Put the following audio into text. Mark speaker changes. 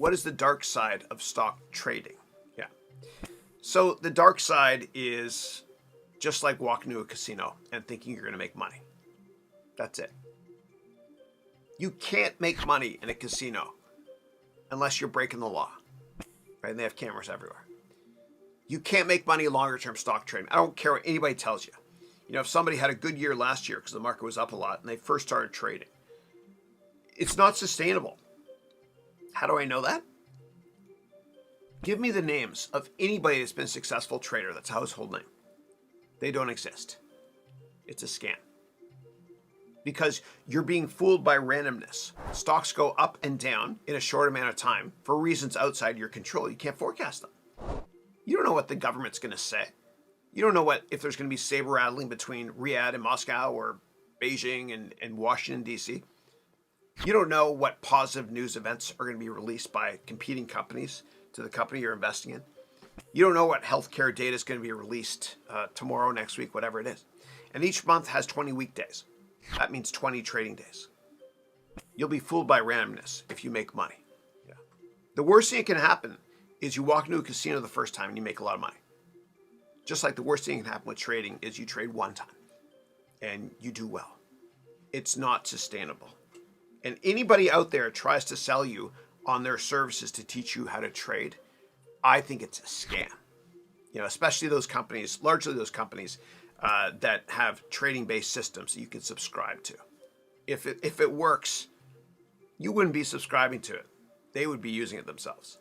Speaker 1: what is the dark side of stock trading? Yeah. So the dark side is just like walking to a casino and thinking you're going to make money. That's it. You can't make money in a casino unless you're breaking the law, right? And they have cameras everywhere. You can't make money longer term stock trading. I don't care what anybody tells you. You know, if somebody had a good year last year because the market was up a lot and they first started trading, it's not sustainable. How do I know that? Give me the names of anybody that's been a successful trader that's a household name. They don't exist. It's a scam. Because you're being fooled by randomness. Stocks go up and down in a short amount of time for reasons outside your control. You can't forecast them. You don't know what the government's going to say. You don't know if there's going to be saber rattling between Riyadh and Moscow or Beijing and Washington, D.C. You don't know what positive news events are going to be released by competing companies to the company you're investing in. You don't know what healthcare data is going to be released tomorrow, next week, whatever it is. And each month has 20 weekdays. That means 20 trading days. You'll be fooled by randomness if you make money. Yeah. The worst thing that can happen is you walk into a casino the first time and you make a lot of money. Just like the worst thing that can happen with trading is you trade one time and you do well. It's not sustainable. And anybody out there tries to sell you on their services to teach you how to trade, I think it's a scam. You know, especially those companies, largely those companies that have trading-based systems that you can subscribe to. If it works, you wouldn't be subscribing to it. They would be using it themselves.